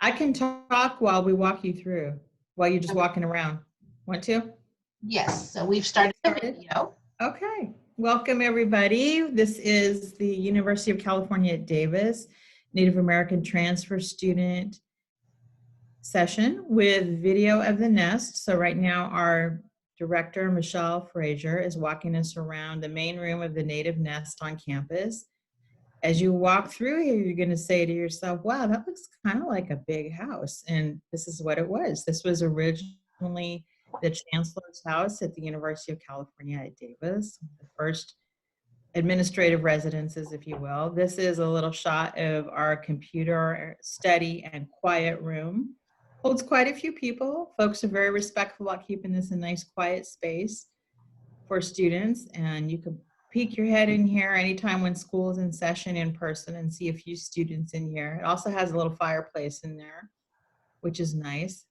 I can talk while we walk you through, while you're just walking around. Want to? Yes, so we've Get started the started? video. Okay. Welcome, everybody. This is the University of California at Davis Native American Transfer Student session with video of the nest. So right now our director, Michelle Frazier, is walking us around the main room of the Native Nest on campus. As you walk through here, you're going to say to yourself, wow, that looks kind of like a big house. And this is what it was. This was originally the chancellor's house at the University of California at Davis, the first administrative residences, if you will. This is a little shot of our computer study and quiet room. Holds quite a few people. Folks are very respectful about keeping this a nice quiet space for students, and you can peek your head in here anytime when school is in session in person and see a few students in here. It also has a little fireplace in there, which is nice.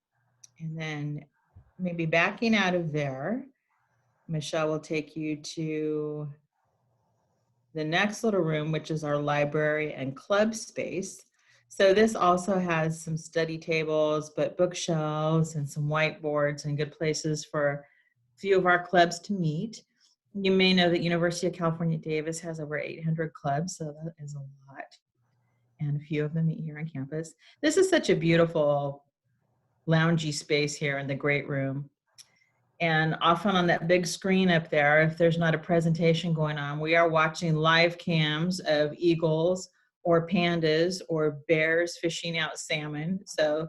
And then maybe backing out of there, Michelle will take you to the next little room, which is our library and club space. So this also has some study tables, but bookshelves and some whiteboards and good places for a few of our clubs to meet. You may know that University of California Davis has over 800 clubs, so that is a lot. And a few of them meet here on campus. This is such a beautiful loungy space here in the great room. And often on that big screen up there, if there's not a presentation going on, we are watching live cams of eagles or pandas or bears fishing out salmon. So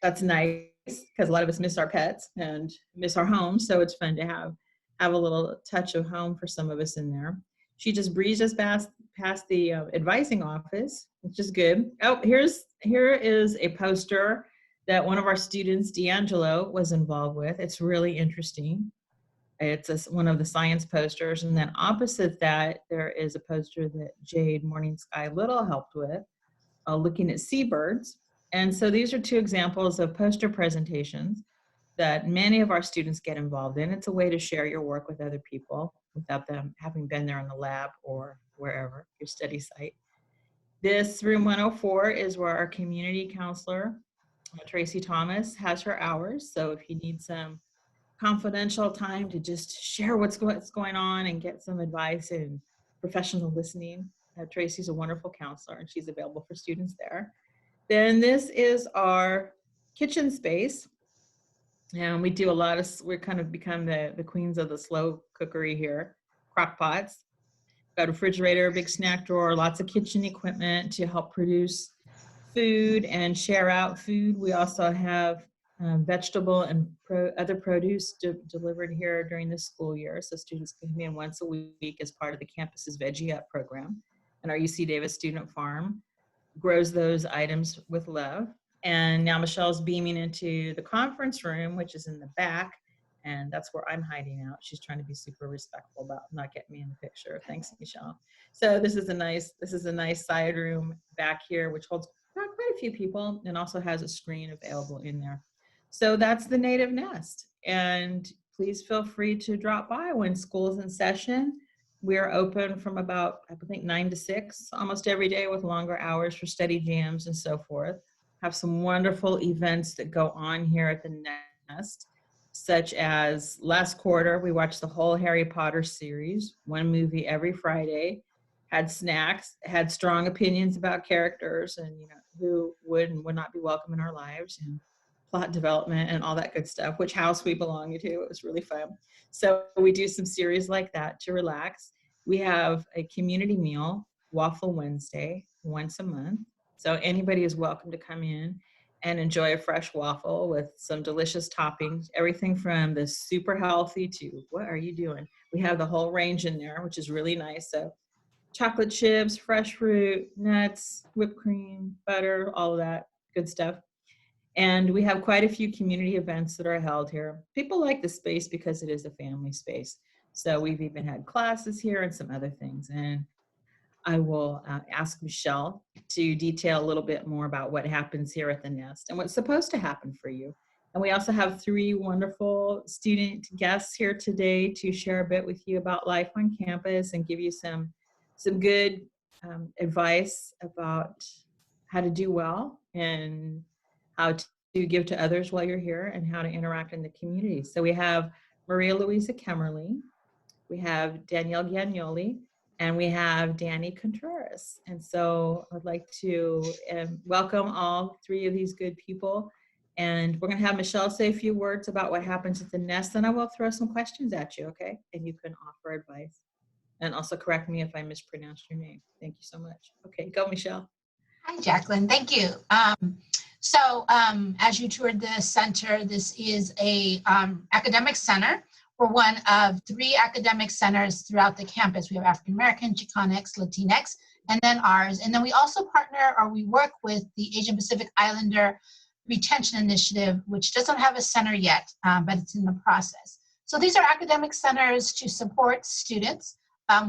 that's nice because a lot of us miss our pets and miss our homes. So it's fun to have a little touch of home for some of us in there. She just breezed us past the advising office, which is good. Oh, here is a poster that one of our students, D'Angelo, was involved with. It's really interesting. It's one of the science posters. And then opposite that, there is a poster that Jade Morning Sky Little helped with, looking at seabirds. And so these are two examples of poster presentations that many of our students get involved in. It's a way to share your work with other people without them having been there in the lab or wherever, your study site. This room 104 is where our community counselor, Tracy Thomas, has her hours. So if you need some confidential time to just share what's going on and get some advice and professional listening, Tracy's a wonderful counselor and she's available for students there. Then this is our kitchen space. And we do a lot of, we're kind of become the queens of the slow cookery here, crock pots. Got a refrigerator, big snack drawer, lots of kitchen equipment to help produce food and share out food. We also have vegetable and other produce delivered here during the school year. So students can come in once a week as part of the campus's Veggie Up program. And our UC Davis Student Farm grows those items with love. And now Michelle's beaming into the conference room, which is in the back. And that's where I'm hiding out. She's trying to be super respectful about not getting me in the picture. Thanks, Michelle. So this is a nice side room back here, which holds quite a few people and also has a screen available in there. So that's the Native Nest. And please feel free to drop by when school's in session. We are open from about, I think, 9 to 6 almost every day with longer hours for study jams and so forth. Have some wonderful events that go on here at the Nest, such as last quarter, we watched the whole Harry Potter series, one movie every Friday, had snacks, had strong opinions about characters and who would and would not be welcome in our lives, and plot development and all that good stuff, which house we belong to. It was really fun. So we do some series like that to relax. We have a community meal, Waffle Wednesday, once a month. So anybody is welcome to come in and enjoy a fresh waffle with some delicious toppings, everything from the super healthy to what are you doing? We have the whole range in there, which is really nice. So chocolate chips, fresh fruit, nuts, whipped cream, butter, all of that good stuff. And we have quite a few community events that are held here. People like the space because it is a family space. So we've even had classes here and some other things. And I will ask Michelle to detail a little bit more about what happens here at the Nest and what's supposed to happen for you. And we also have 3 wonderful student guests here today to share a bit with you about life on campus and give you some good advice about how to do well and how to give to others while you're here, and how to interact in the community. So we have Maria Luisa Kemmerly, we have Danielle Gagnoli, and we have Danny Contreras. And so I'd like to welcome all three of these good people. And we're going to have Michelle say a few words about what happens at the nest. Then I will throw some questions at you, okay? And you can offer advice. And also correct me if I mispronounced your name. Thank you so much. Okay, go, Michelle. Hi, Jacqueline. Thank you. As you toured the center, this is a academic center. We're one of 3 academic centers throughout the campus. We have African American, Chicanx, Latinx, and then ours. And then we also partner, or we work with the Asian Pacific Islander Retention Initiative, which doesn't have a center yet, but it's in the process. So these are academic centers to support students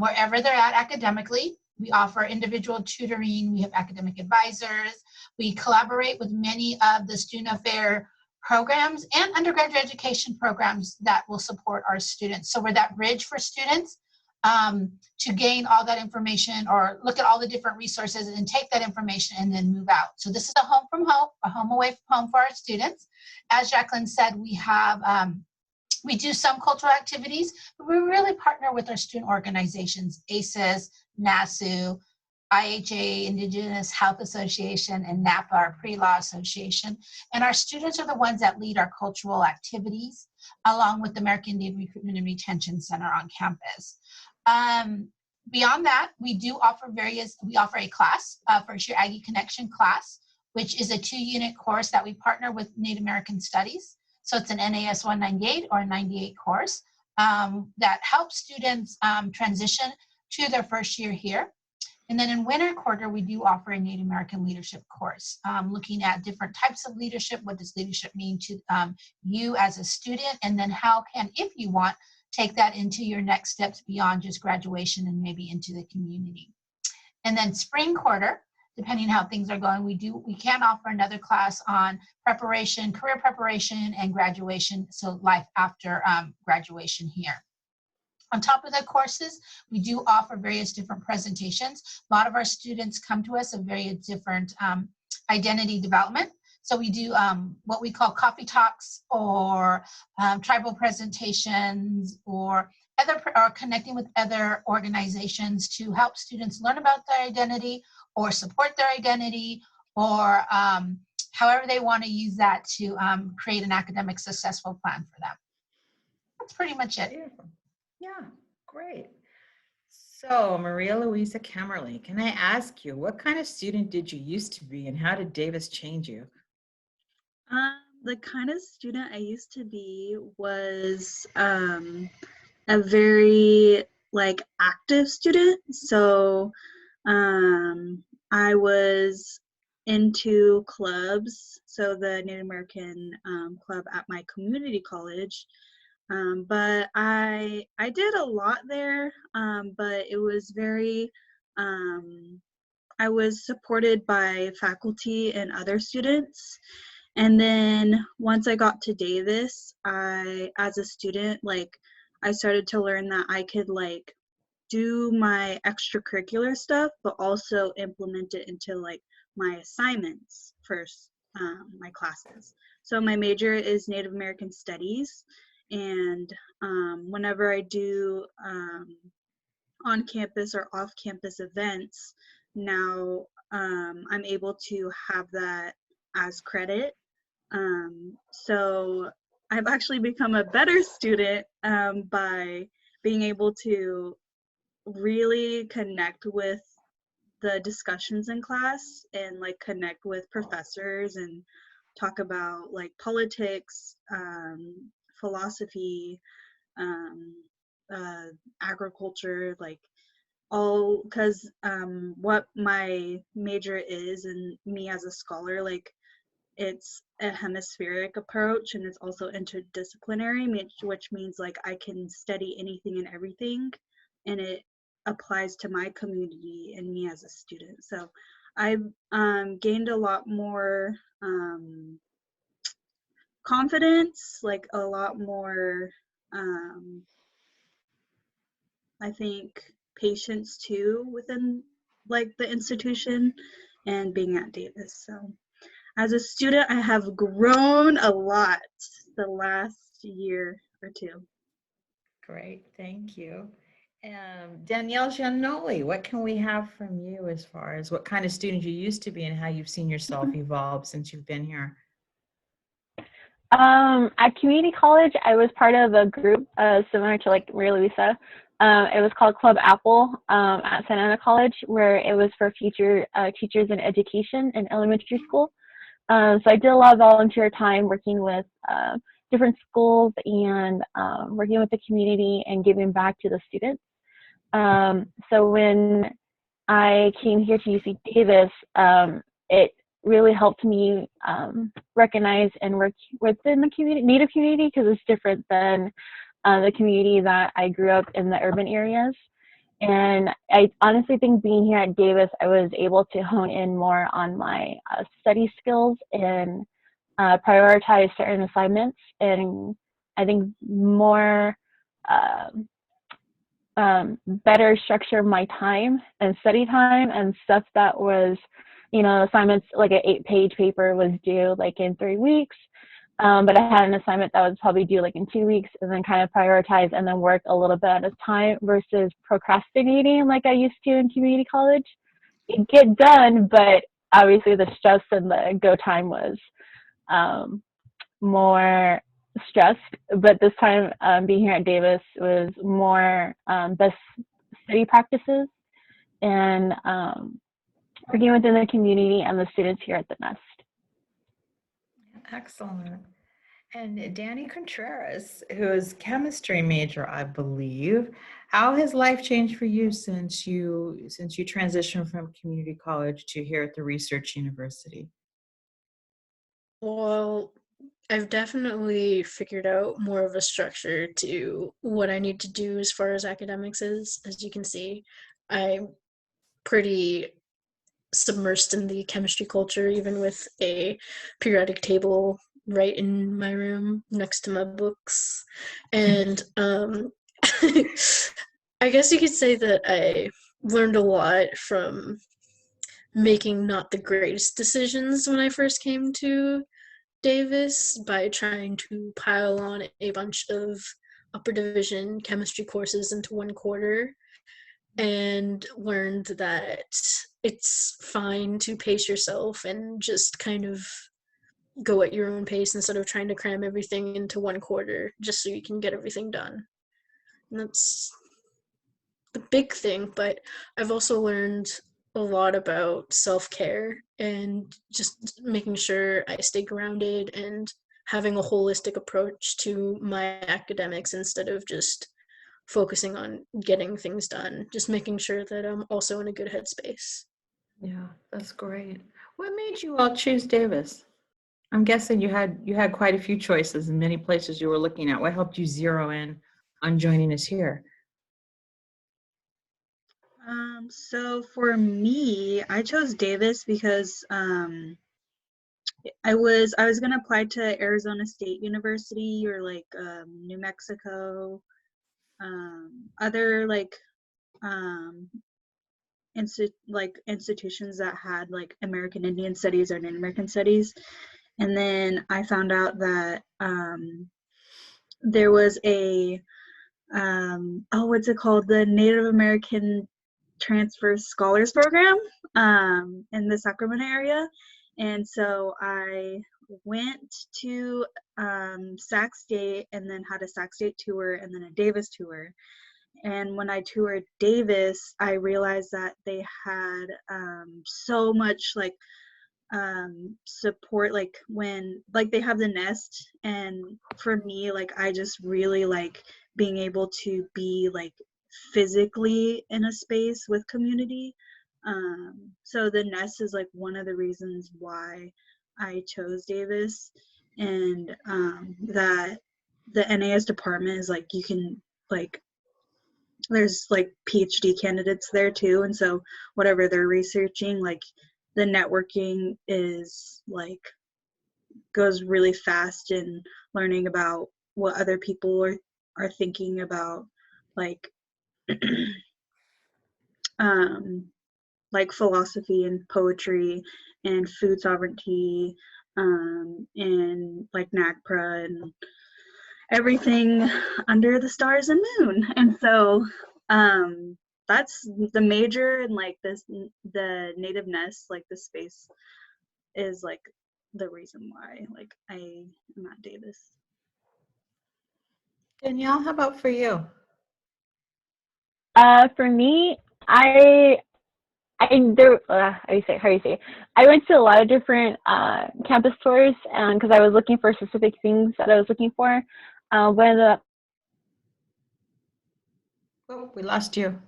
wherever they're at academically. We offer individual tutoring. We have academic advisors. We collaborate with many of the student affair programs and undergraduate education programs that will support our students. So we're that bridge for students to gain all that information, or look at all the different resources and take that information and then move out. So this is a home from home, a home away from home for our students. As Jacqueline said, we have we do some cultural activities, but we really partner with our student organizations, ACES, NASU, IHA, Indigenous Health Association, and NAPA, our Pre-Law Association. And our students are the ones that lead our cultural activities, along with the American Indian Recruitment and Retention Center on campus. Beyond that, we offer a class, First Year Aggie Connection class, which is a 2-unit course that we partner with Native American Studies. So it's an NAS 198 or a 98 course that helps students transition to their first year here. And then in winter quarter, we do offer a Native American leadership course, looking at different types of leadership. What does leadership mean to you as a student? And then how can, if you want, take that into your next steps beyond just graduation and maybe into the community. And then spring quarter, depending how things are going, we can offer another class on preparation, career preparation, and graduation, so life after graduation here. On top of the courses, we do offer various different presentations. A lot of our students come to us of various different identity development. So we do what we call coffee talks, or tribal presentations, or connecting with other organizations to help students learn about their identity or support their identity, or however they want to use that to create an academic successful plan for them. That's pretty much it. Beautiful. Yeah, great. So Maria Luisa Kemmerly, can I ask you, what kind of student did you used to be, and how did Davis change you? The kind of student I used to be was a very active student. So I was into clubs, so the Native American club at my community college. But I did a lot there, but it was very, I was supported by faculty and other students. And then once I got to Davis, as a student, I started to learn that I could do my extracurricular stuff, but also implement it into my assignments for my classes. So my major is Native American Studies, and whenever I do on-campus or off-campus events, now I'm able to have that as credit. So I've actually become a better student by being able to really connect with the discussions in class, and connect with professors and talk about politics, philosophy, agriculture, all, because what my major is, and me as a scholar, it's a hemispheric approach, and it's also interdisciplinary, which means I can study anything and everything, and it applies to my community and me as a student. So I've gained a lot more confidence, a lot more I think patience too within the institution and being at Davis. So as a student, I have grown a lot the last year or two. Great, thank you. Danielle Giannoli, what can we have from you as far as what kind of student you used to be and how you've seen yourself evolve since you've been here? At community college, I was part of a group similar to like Maria Luisa. It was called Club Apple at Santa Ana College, where it was for future teachers in education in elementary school. So I did a lot of volunteer time working with different schools and working with the community and giving back to the students. So when I came here to UC Davis, it really helped me recognize and work within the community, Native community, because it's different than the community that I grew up in the urban areas. And I honestly think being here at Davis, I was able to hone in more on my study skills and prioritize certain assignments, and I think more better structure my time and study time and stuff that was, assignments like an 8-page paper was due like in 3 weeks. But I had an assignment that was probably due like in 2 weeks, and then kind of prioritize and then work a little bit at a time versus procrastinating like I used to in community college. It get done, but obviously the stress and the go time was more stressed. But this time being here at Davis was more best study practices and working within the community and the students here at the Nest. Excellent. And Danny Contreras, who is chemistry major, I believe. How has life changed for you since you transitioned from community college to here at the Research University? Well, I've definitely figured out more of a structure to what I need to do as far as academics is. As you can see, I'm pretty submersed in the chemistry culture, even with a periodic table right in my room next to my books. And I guess you could say that I learned a lot from making not the greatest decisions when I first came to Davis by trying to pile on a bunch of upper division chemistry courses into one quarter, and learned that it's fine to pace yourself and just kind of go at your own pace instead of trying to cram everything into one quarter just so you can get everything done. And that's the big thing, but I've also learned a lot about self-care and just making sure I stay grounded and having a holistic approach to my academics instead of just focusing on getting things done, just making sure that I'm also in a good headspace. Yeah, that's great. What made you all choose Davis? I'm guessing you had quite a few choices in many places you were looking at. What helped you zero in on joining us here? So for me, I chose Davis because I was gonna apply to Arizona State University or like New Mexico, other like institutions that had like American Indian Studies or Native American Studies, and then I found out that there was a what's it called, the Native American Transfer Scholars Program in the Sacramento area, and so I went to Sac State and then had a Sac State tour and then a Davis tour. And when I toured Davis, I realized that they had so much like support, like when like they have the Nest, and for me, like I just really like being able to be like physically in a space with community. So the Nest is like one of the reasons why I chose Davis, and that the NAS department is like you can like there's like PhD candidates there too, and so whatever they're researching, like the networking is like goes really fast in learning about what other people are thinking about, like um like philosophy and poetry and food sovereignty, and like NAGPRA and everything under the stars and moon. And so that's the major, and like this, the native nest, like the space is like the reason why like I am at Davis. Danielle, how about for you? For me, I there how you say I went to a lot of different campus tours because I was looking for specific things that I was looking for. One of the Oh, we lost you.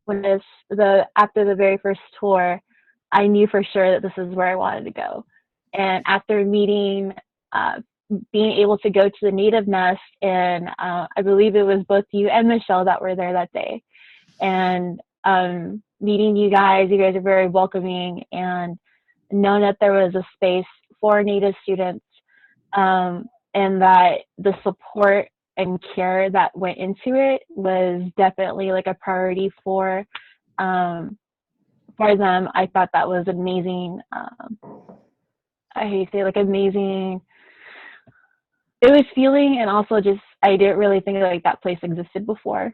was after the very first tour, I knew for sure that this is where I wanted to go. And after meeting, being able to go to the native nest, and I believe it was both you and Michelle that were there that day, and meeting you guys are very welcoming, and knowing that there was a space for Native students, and that the support and care that went into it was definitely like a priority for them. I thought that was amazing. I hate to say like amazing. It was feeling, and also just I didn't really think like that place existed before,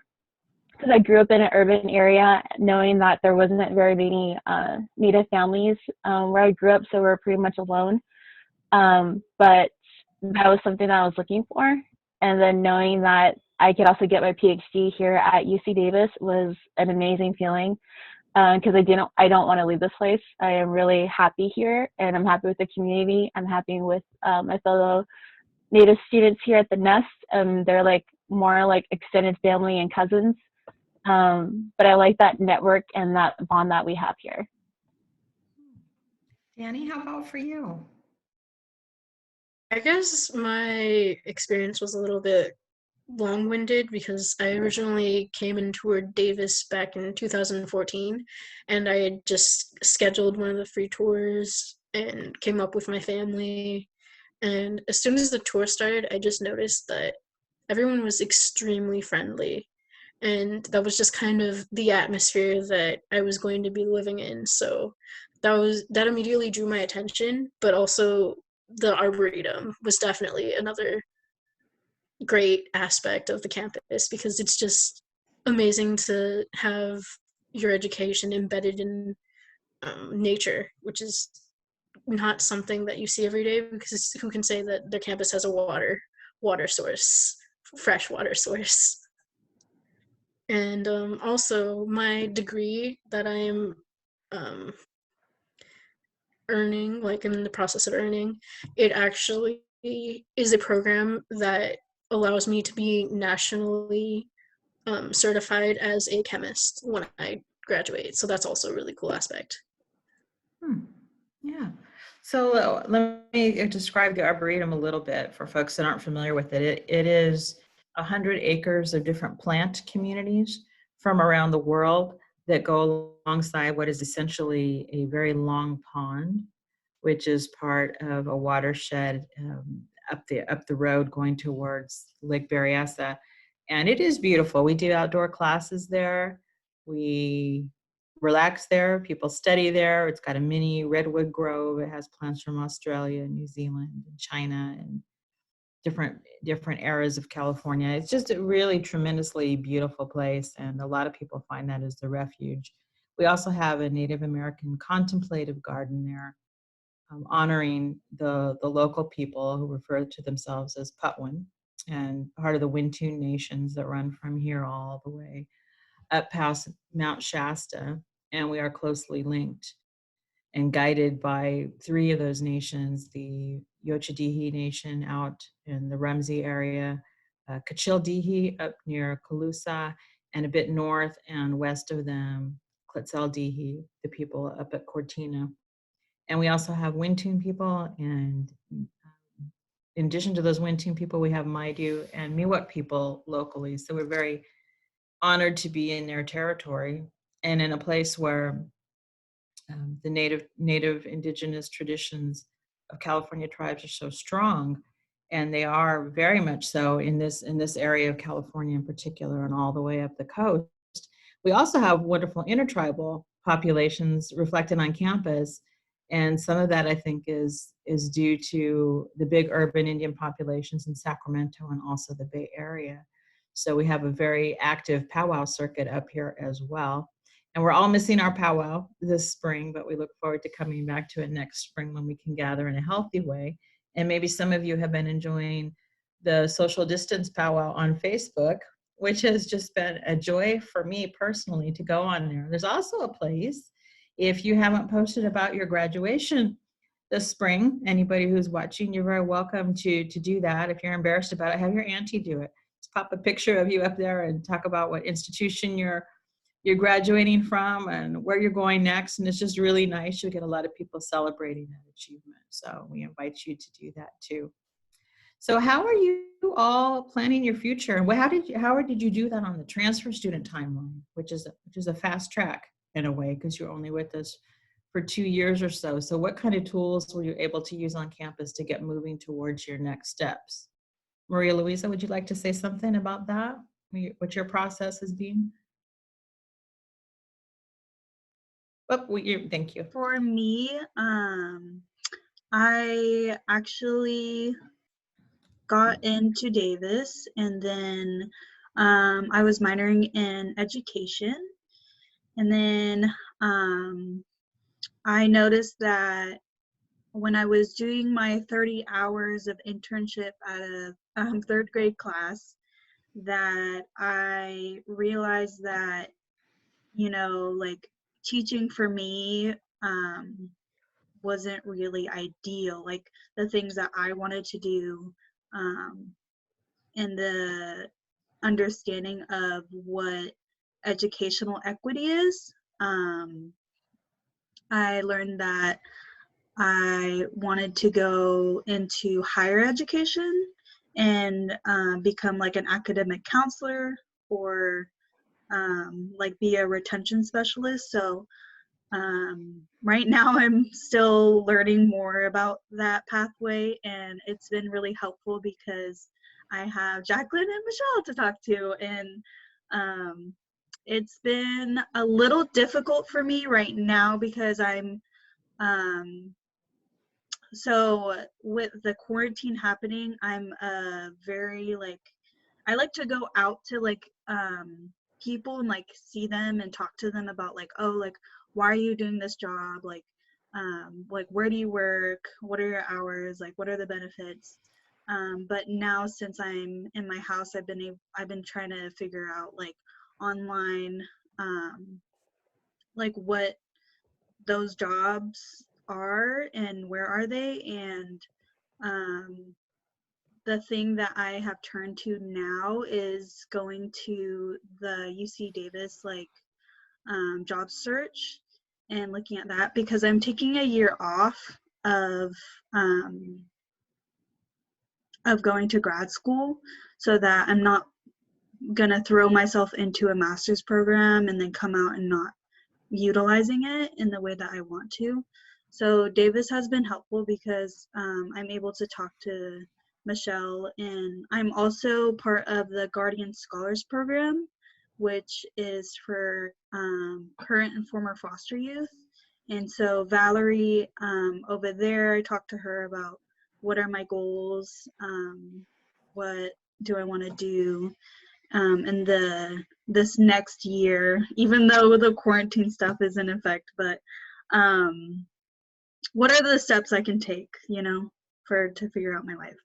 because I grew up in an urban area, knowing that there wasn't very many Native families where I grew up, so we were pretty much alone. But that was something that I was looking for. And then knowing that I could also get my PhD here at UC Davis was an amazing feeling, because I don't want to leave this place. I am really happy here, and I'm happy with the community. I'm happy with my fellow Native students here at the Nest. They're like more like extended family and cousins. But I like that network and that bond that we have here. Danny, how about for you? I guess my experience was a little bit long-winded because I originally came and toured Davis back in 2014, and I had just scheduled one of the free tours and came up with my family. And as soon as the tour started, I just noticed that everyone was extremely friendly. And that was just kind of the atmosphere that I was going to be living in. So that immediately drew my attention, but also the Arboretum was definitely another great aspect of the campus, because it's just amazing to have your education embedded in nature, which is not something that you see every day, because who can say that their campus has a water source, fresh water source. And also my degree that I'm earning, like in the process of earning, it actually is a program that allows me to be nationally certified as a chemist when I graduate. So that's also a really cool aspect. Yeah. So let me describe the Arboretum a little bit for folks that aren't familiar with it. It is 100 acres of different plant communities from around the world that go alongside what is essentially a very long pond, which is part of a watershed up the road going towards Lake Berryessa. And it is beautiful. We do outdoor classes there. We relax there. People study there. It's got a mini redwood grove. It has plants from Australia, New Zealand, and China, and different eras of California. It's just a really tremendously beautiful place, and a lot of people find that as the refuge. We also have a Native American contemplative garden there, honoring the local people who refer to themselves as Patwin, and part of the Wintun nations that run from here all the way up past Mount Shasta. And we are closely linked and guided by three of those nations: the Yochadihi Nation out in the Rumsey area, Kachildihi up near Colusa, and a bit north and west of them, Quetzaldihi, the people up at Cortina. And we also have Wintun people, and in addition to those Wintun people, we have Maidu and Miwok people locally. So we're very honored to be in their territory and in a place where the native indigenous traditions of California tribes are so strong, and they are very much so in this area of California in particular, and all the way up the coast. We also have wonderful intertribal populations reflected on campus, and some of that I think is due to the big urban Indian populations in Sacramento and also the Bay Area. So we have a very active powwow circuit up here as well. And we're all missing our powwow this spring, but we look forward to coming back to it next spring when we can gather in a healthy way. And maybe some of you have been enjoying the social distance powwow on Facebook, which has just been a joy for me personally to go on there. There's also a place, if you haven't posted about your graduation this spring, anybody who's watching, you're very welcome to do that. If you're embarrassed about it, have your auntie do it. Just pop a picture of you up there and talk about what institution you're graduating from and where you're going next. And it's just really nice. You'll get a lot of people celebrating that achievement. So we invite you to do that too. So how are you all planning your future? And how did you do that on the transfer student timeline, which is a fast track in a way, because you're only with us for 2 years or so. So what kind of tools were you able to use on campus to get moving towards your next steps? Maria Luisa, would you like to say something about that? What your process has been? Thank you. For me, I actually got into Davis, and then I was minoring in education, and then I noticed that when I was doing my 30 hours of internship at a third grade class, that I realized that, like, teaching for me wasn't really ideal. Like, the things that I wanted to do, and the understanding of what educational equity is, I learned that I wanted to go into higher education and become like an academic counselor, or like be a retention specialist. So right now I'm still learning more about that pathway, and it's been really helpful because I have Jacqueline and Michelle to talk to, and it's been a little difficult for me right now because I'm so with the quarantine happening, I'm very like, I like to go out to like people and like see them and talk to them about like, oh, like, why are you doing this job? Like where do you work? What are your hours? Like, what are the benefits? But now since I'm in my house, I've been trying to figure out like online, like what those jobs are and where are they. And the thing that I have turned to now is going to the UC Davis like job search and looking at that, because I'm taking a year off of going to grad school, so that I'm not gonna throw myself into a master's program and then come out and not utilizing it in the way that I want to. So Davis has been helpful because I'm able to talk to Michelle, and I'm also part of the Guardian Scholars Program, which is for current and former foster youth. And so Valerie over there, I talked to her about what are my goals, what do I want to do, in this next year, even though the quarantine stuff is in effect. But what are the steps I can take, to figure out my life?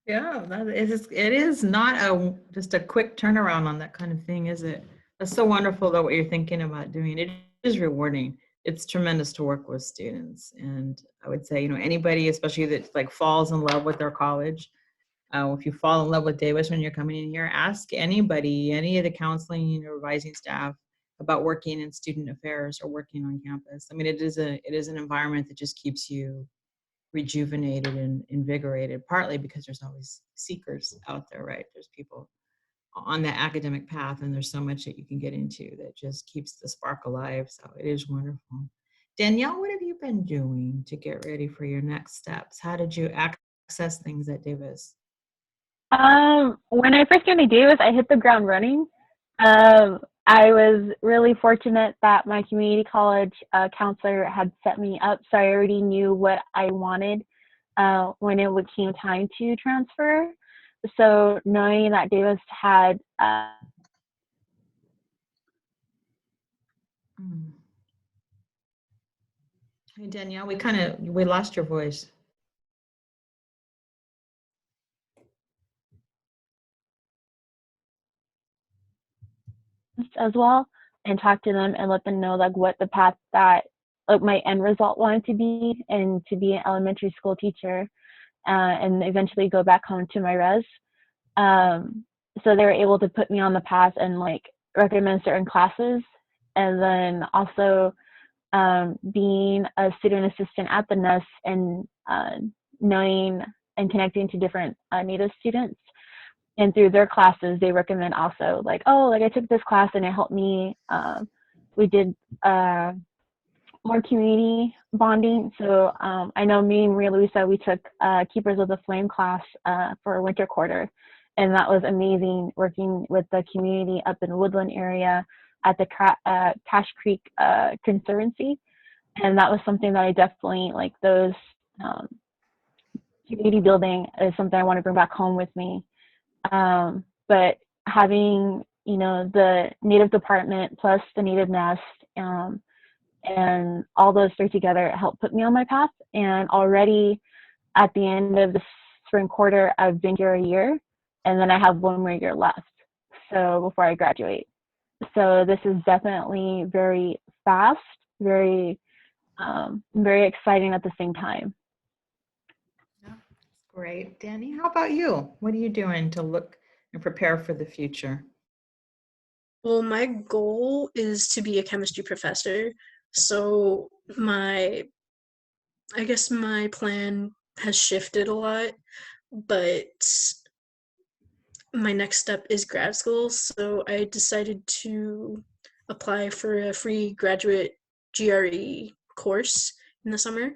Yeah, it is not just a quick turnaround on that kind of thing, is it? That's so wonderful though what you're thinking about doing. It is rewarding. It's tremendous to work with students, and I would say anybody, especially that like falls in love with their college. If you fall in love with Davis when you're coming in here, ask anybody, any of the counseling or advising staff about working in student affairs or working on campus. I mean, it is an environment that just keeps you rejuvenated and invigorated, partly because there's always seekers out there, right? There's people on the academic path, and there's so much that you can get into that just keeps the spark alive. So it is wonderful. Danielle, what have you been doing to get ready for your next steps? How did you access things at Davis? When I first came to Davis, I hit the ground running. I was really fortunate that my community college counselor had set me up, so I already knew what I wanted when it came time to transfer. So knowing that Davis had Hey, Danielle, we lost your voice. as well, and talk to them and let them know like what the path that like my end result wanted to be, and to be an elementary school teacher, and eventually go back home to my res. So they were able to put me on the path and like recommend certain classes, and then also being a student assistant at the NES, and knowing and connecting to different Native students. And through their classes, they recommend also like, oh, like I took this class and it helped me. We did more community bonding. So I know me and Maria Luisa, we took Keepers of the Flame class for winter quarter. And that was amazing, working with the community up in the Woodland area at the Cache Creek Conservancy. And that was something that I definitely like. Those community building is something I want to bring back home with me. But having, you know, the Native department plus the Native Nest, and all those three together helped put me on my path. And already at the end of the spring quarter, I've been here a year, and then I have one more year left, so before I graduate. So this is definitely very fast, very exciting at the same time. Great. Danny, how about you? What are you doing to look and prepare for the future? Well, my goal is to be a chemistry professor. So I guess my plan has shifted a lot, but my next step is grad school. So I decided to apply for a free graduate GRE course in the summer,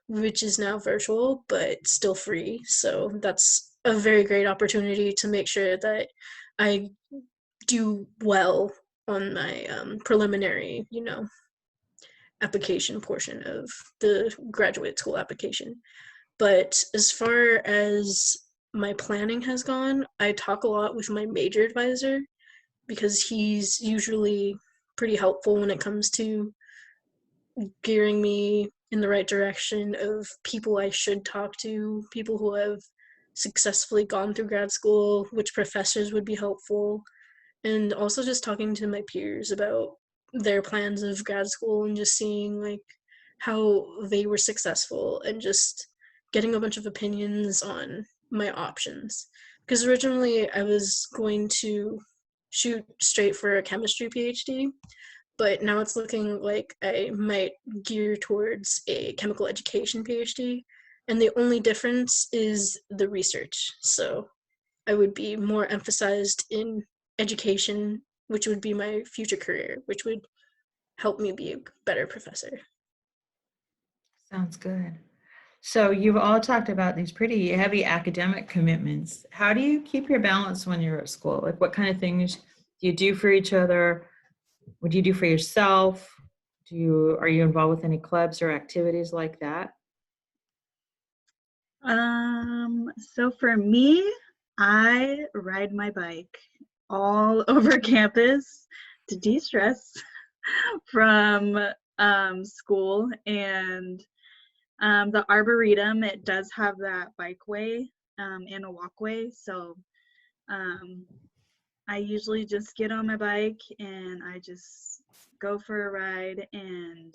which is now virtual, but still free. So that's a very great opportunity to make sure that I do well on my preliminary, application portion of the graduate school application. But as far as my planning has gone, I talk a lot with my major advisor because he's usually pretty helpful when it comes to gearing me in the right direction of people I should talk to, people who have successfully gone through grad school, which professors would be helpful, and also just talking to my peers about their plans of grad school and just seeing like how they were successful and just getting a bunch of opinions on my options. Because originally I was going to shoot straight for a chemistry PhD, but now it's looking like I might gear towards a chemical education PhD. And the only difference is the research. So I would be more emphasized in education, which would be my future career, which would help me be a better professor. Sounds good. So you've all talked about these pretty heavy academic commitments. How do you keep your balance when you're at school? Like what kind of things do you do for each other? What do you do for yourself? Are you involved with any clubs or activities like that? So for me, I ride my bike all over campus to de-stress from school, and the Arboretum, it does have that bikeway and a walkway. So I usually just get on my bike and I just go for a ride. And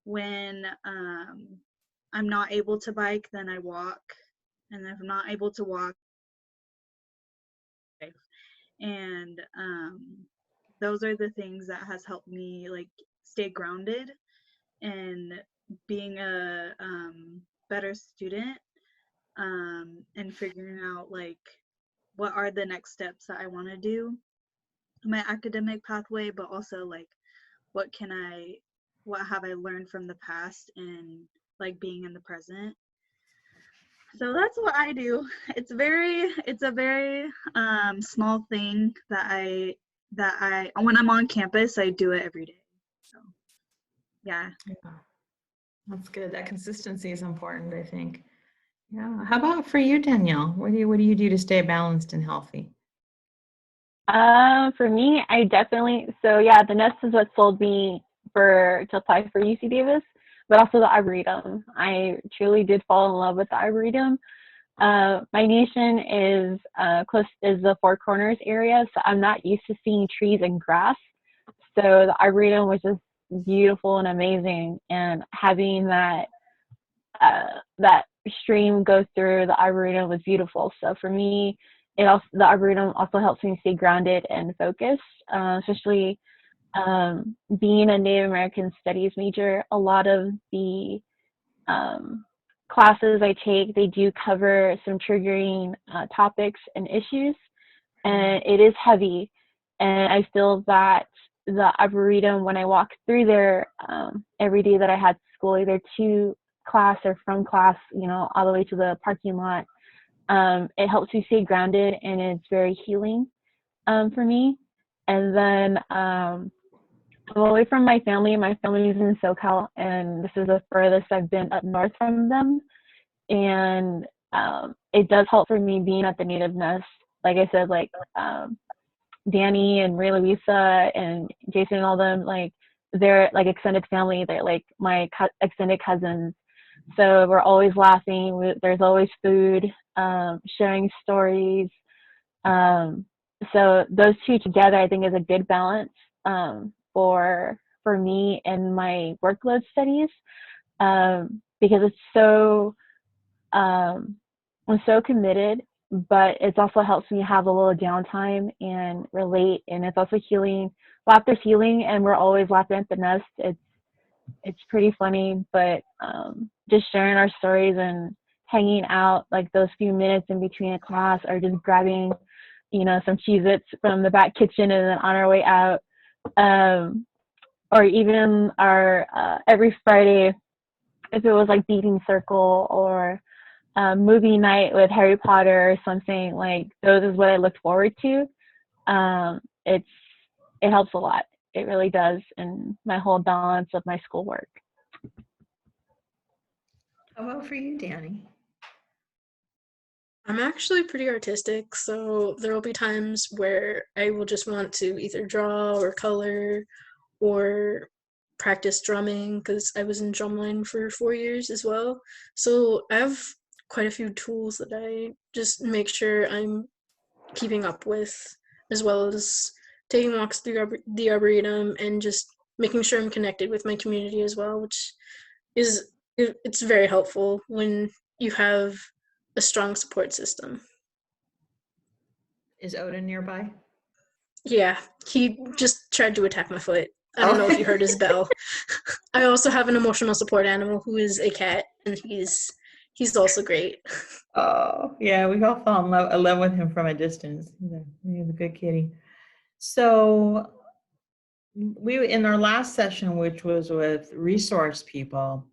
when I'm not able to bike, then I walk. And if I'm not able to walk, and those are the things that has helped me like stay grounded and being a better student, and figuring out like what are the next steps that I want to do in my academic pathway, but also like what have I learned from the past and like being in the present. So that's what I do. It's a very small thing that I when I'm on campus, I do it every day. So yeah. Yeah, that's good. That consistency is important, I think. Yeah. How about for you, Danielle? What do you do to stay balanced and healthy? For me, I definitely, so yeah, the Nest is what sold me to apply for UC Davis, but also the Arboretum. I truly did fall in love with the Arboretum. My nation is is the Four Corners area, so I'm not used to seeing trees and grass. So the Arboretum was just beautiful and amazing, and having that stream go through the Arboretum was beautiful. So for me, the Arboretum also helps me stay grounded and focused, especially being a Native American Studies major. A lot of the classes I take, they do cover some triggering topics and issues, and it is heavy. And I feel that the Arboretum, when I walk through there every day that I had school, either to class or from class, all the way to the parking lot, it helps me stay grounded, and it's very healing for me. And then I'm away from my family. My family is in SoCal, and this is the furthest I've been up north from them. And it does help for me being at the Native Nest. Like I said, like Danny and Ray Louisa and Jason and all them, like they're like extended family. They're like my extended cousins. So we're always laughing. There's always food, sharing stories. So those two together, I think, is a good balance for me and my workload studies, because it's so I'm so committed, but it also helps me have a little downtime and relate. And it's also healing. Laughter's healing, and we're always laughing at the Nest. It's pretty funny, but just sharing our stories and hanging out, like those few minutes in between a class, or just grabbing, some Cheez-Its from the back kitchen and then on our way out, or even our every Friday, if it was like Beating Circle or movie night with Harry Potter or something, like those is what I looked forward to. It helps a lot. It really does in my whole balance of my schoolwork. How about for you, Danny? I'm actually pretty artistic, so there will be times where I will just want to either draw or color or practice drumming, because I was in drumline for 4 years as well. So I have quite a few tools that I just make sure I'm keeping up with, as well as taking walks through the Arboretum and just making sure I'm connected with my community as well, which it's very helpful when you have a strong support system. Is Odin nearby? Yeah, he just tried to attack my foot. I don't know if you heard his bell. I also have an emotional support animal who is a cat, and he's also great. Oh, yeah, we all fell in love with him from a distance. He's a good kitty. So we, in our last session, which was with resource people,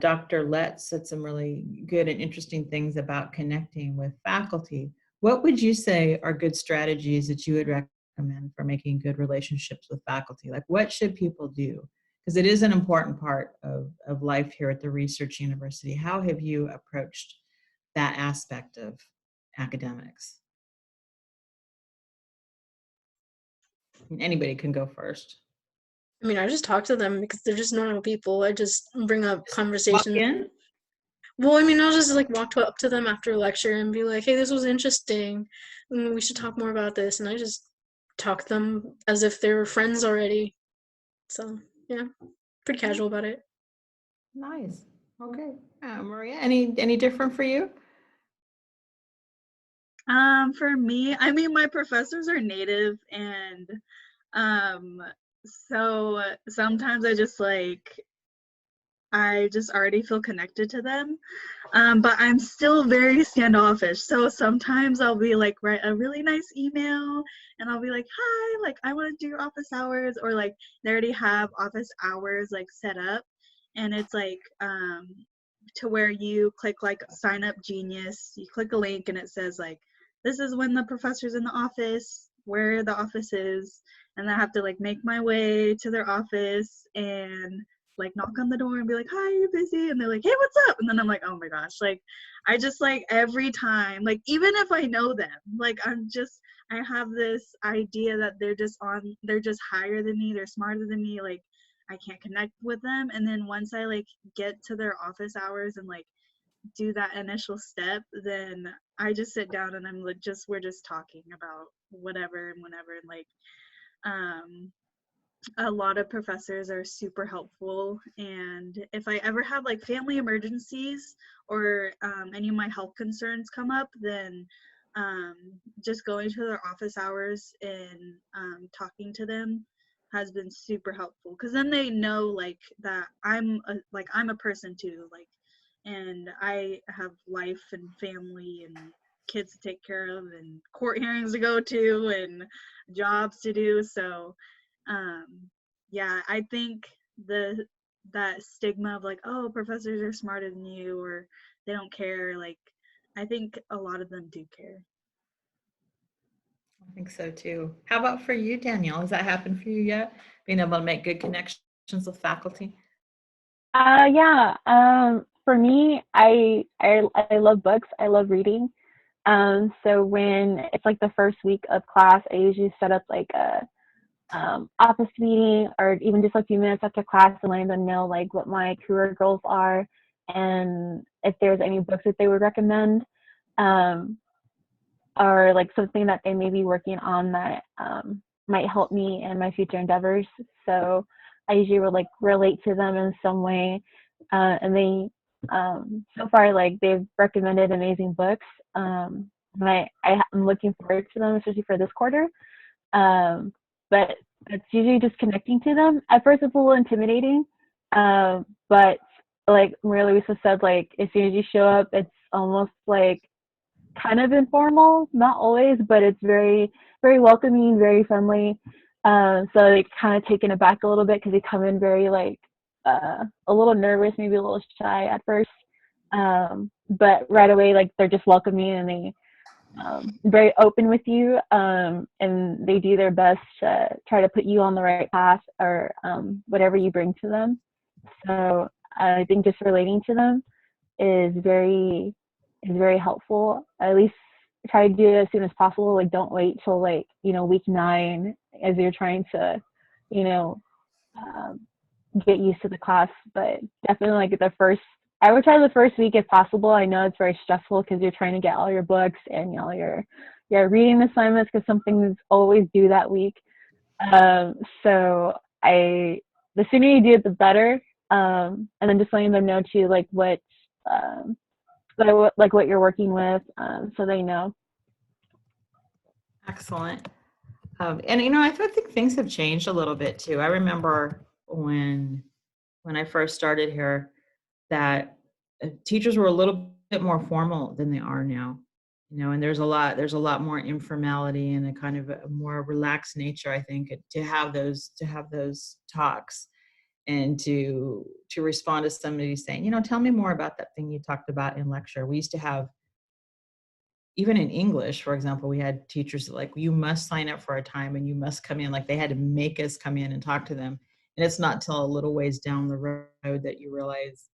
Dr. Letts said some really good and interesting things about connecting with faculty. What would you say are good strategies that you would recommend for making good relationships with faculty? Like, what should people do? Because it is an important part of life here at the Research University. How have you approached that aspect of academics? Anybody can go first. I mean, I just talk to them because they're just normal people. I just bring up Walk conversations. in? Well, I mean, I'll just like walk up to them after a lecture and be like, "Hey, this was interesting. We should talk more about this." And I just talk to them as if they were friends already. So yeah, pretty casual about it. Nice. Okay. Maria, any different for you? For me, I mean, my professors are Native, and so sometimes I just like I just already feel connected to them. But I'm still very standoffish. So sometimes I'll be like, write a really nice email and I'll be like, hi, like I want to do office hours, or like they already have office hours like set up. And it's like to where you click like sign up Genius, you click a link and it says like, this is when the professor's in the office, where the office is, and I have to like make my way to their office and like knock on the door and be like, hi, you busy? And they're like, hey, what's up? And then I'm like, oh my gosh, like I just like every time, like even if I know them, like I have this idea that they're just higher than me, they're smarter than me, like I can't connect with them. And then once I like get to their office hours and like do that initial step, then I just sit down and I'm like we're just talking about whatever and whenever. And like a lot of professors are super helpful, and if I ever have like family emergencies or any of my health concerns come up, then just going to their office hours and talking to them has been super helpful, because then they know like that I'm a person too, like, and I have life and family and kids to take care of and court hearings to go to and jobs to do. So yeah, I think that stigma of like, oh, professors are smarter than you or they don't care, like I think a lot of them do care. I think so too. How about for you, Danielle? Has that happened for you yet? Being able to make good connections with faculty? Yeah. For me, I love books. I love reading. So when it's like the first week of class, I usually set up like a office meeting, or even just a few minutes after class, and letting them know like what my career goals are and if there's any books that they would recommend, um, or like something that they may be working on that might help me in my future endeavors. So I usually would like relate to them in some way, and they so far like they've recommended amazing books, and I'm looking forward to them, especially for this quarter. Um, but it's usually just connecting to them. At first, it's a little intimidating, but like Maria Luisa said, like as soon as you show up, it's almost like kind of informal, not always, but it's very, very welcoming, very friendly. So like kind of taken aback a little bit because they come in very like a little nervous, maybe a little shy at first, but right away like they're just welcoming, and they very open with you, and they do their best to try to put you on the right path, or whatever you bring to them. So I think just relating to them is very helpful. At least try to do it as soon as possible. Like don't wait till like week 9 as you're trying to you know um, get used to the class. But definitely like I would try the first week if possible. I know it's very stressful because you're trying to get all your books and all your reading assignments, because some things always due that week. So the sooner you do it, the better. And then just letting them know too, like um, what you're working with, so they know. Excellent. And I think things have changed a little bit too. I remember when I first started here that teachers were a little bit more formal than they are now. And there's a lot more informality and a kind of a more relaxed nature, I think, to have those talks, and to respond to somebody saying, tell me more about that thing you talked about in lecture. We used to have, even in English, for example, we had teachers that like, you must sign up for a time and you must come in. Like they had to make us come in and talk to them. And it's not till a little ways down the road that you realize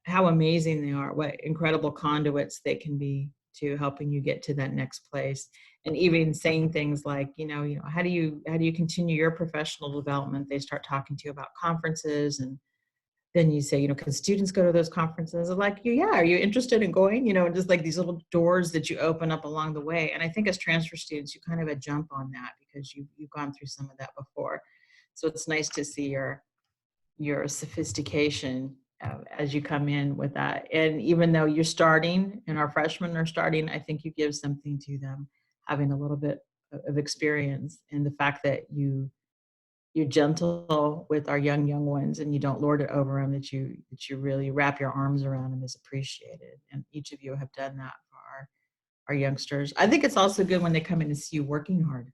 how amazing they are, what incredible conduits they can be to helping you get to that next place. And even saying things like, how do you continue your professional development? They start talking to you about conferences, and then you say, can students go to those conferences? I'm like, yeah, are you interested in going? And just like these little doors that you open up along the way. And I think as transfer students, you kind of a jump on that because you've gone through some of that before. So it's nice to see your sophistication as you come in with that. And even though you're starting and our freshmen are starting, I think you give something to them, having a little bit of experience, and the fact that you you're gentle with our young ones and you don't lord it over them, that you really wrap your arms around them is appreciated. And each of you have done that for our youngsters. I think it's also good when they come in to see you working hard.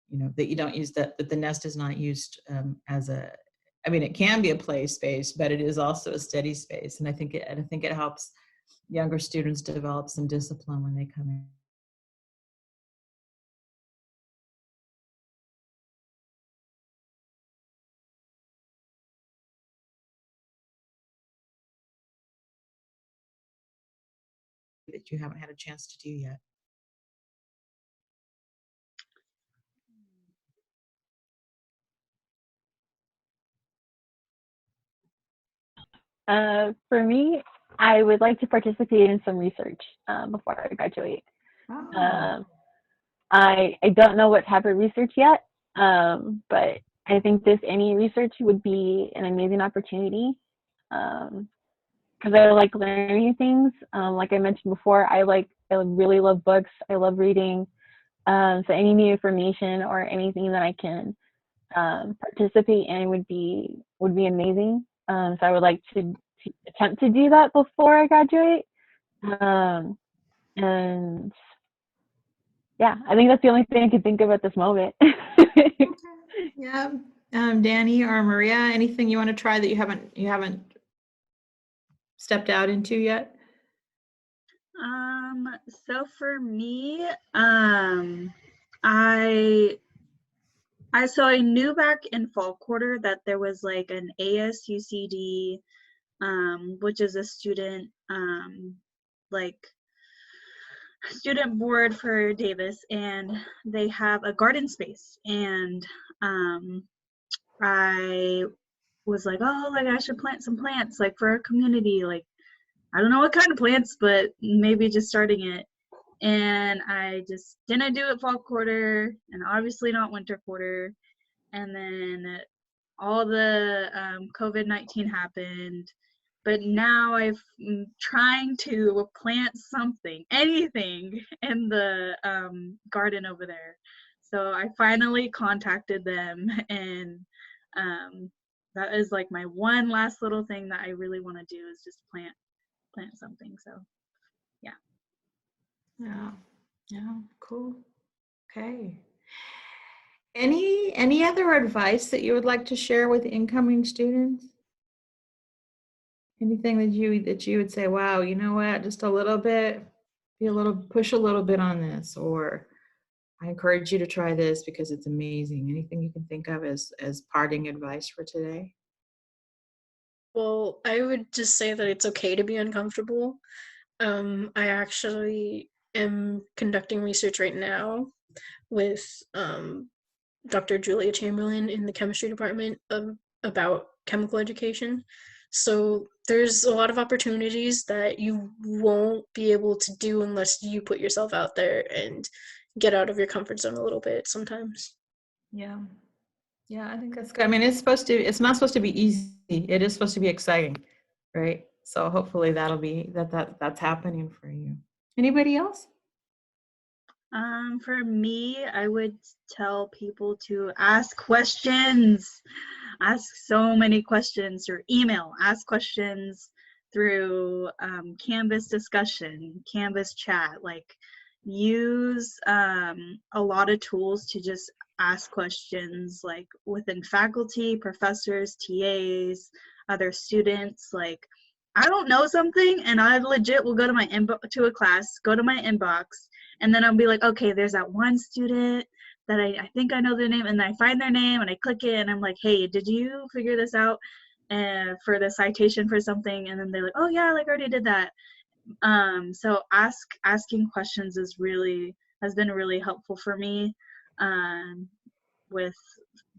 You know, that you don't use that the nest is not used as a, I mean, it can be a play space, but it is also a steady space. And I think it helps younger students develop some discipline when they come in. That you haven't had a chance to do yet. For me, I would like to participate in some research before I graduate. Oh. I don't know what type of research yet, but I think any research would be an amazing opportunity because I like learning things. Like I mentioned before, I really love books. I love reading. So any new information or anything that I can participate in would be amazing. So I would like to attempt to do that before I graduate. And yeah, I think that's the only thing I can think of at this moment. Yeah. Danny or Maria, anything you want to try that you haven't stepped out into yet? So for me, so I knew back in fall quarter that there was like an ASUCD, which is a student student board for Davis, and they have a garden space, and I was like, oh, like I should plant some plants like for a community, like I don't know what kind of plants, but maybe just starting it. And I just didn't do it fall quarter, and obviously not winter quarter. And then all the COVID-19 happened. But now I'm trying to plant something, anything in the garden over there. So I finally contacted them, and that is like my one last little thing that I really want to do is just plant something. So Yeah. Yeah. Cool. Okay. Any other advice that you would like to share with incoming students? Anything that you would say, wow, you know what, just a little bit, push a little bit on this, or I encourage you to try this because it's amazing. Anything you can think of as parting advice for today? Well, I would just say that it's okay to be uncomfortable. I actually am conducting research right now with Dr. Julia Chamberlain in the chemistry department about chemical education. So there's a lot of opportunities that you won't be able to do unless you put yourself out there and get out of your comfort zone a little bit sometimes. Yeah. Yeah, I think that's good. I mean, it's not supposed to be easy. It is supposed to be exciting, right? So hopefully that'll be that's happening for you. Anybody else? for me, I would tell people to ask questions. Ask so many questions through email. Ask questions through Canvas discussion, Canvas chat. Like use a lot of tools to just ask questions, like within faculty, professors, TAs, other students. Like I don't know something, and I legit will go to my to a class, go to my inbox, and then I'll be like, okay, there's that one student that I think I know their name, and then I find their name and I click it, and I'm like, hey, did you figure this out for the citation for something? And then they're like, oh yeah, like I already did that. So asking questions has been really helpful for me with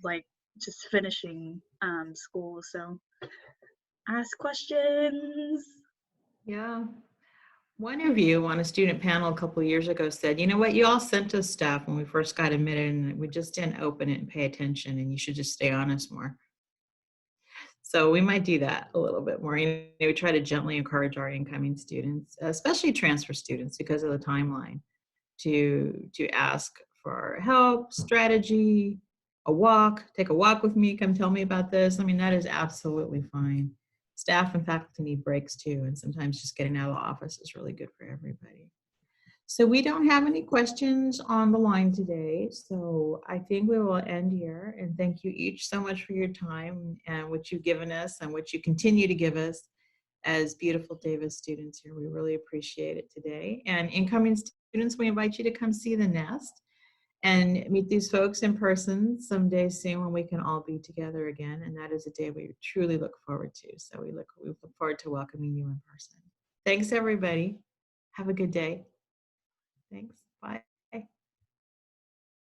like just finishing school. So ask questions. Yeah. One of you on a student panel a couple of years ago said, you know what, you all sent us stuff when we first got admitted and we just didn't open it and pay attention, and you should just stay honest more. So we might do that a little bit more. We try to gently encourage our incoming students, especially transfer students, because of the timeline, to ask for help, strategy, a walk, take a walk with me, come tell me about this. I mean, that is absolutely fine. Staff and faculty need breaks too, and sometimes just getting out of the office is really good for everybody. So we don't have any questions on the line today, so I think we will end here. And thank you each so much for your time and what you've given us and what you continue to give us as beautiful Davis students here. We really appreciate it today. And incoming students, we invite you to come see the nest and meet these folks in person someday soon when we can all be together again. And that is a day we truly look forward to. So we look forward to welcoming you in person. Thanks, everybody. Have a good day. Thanks.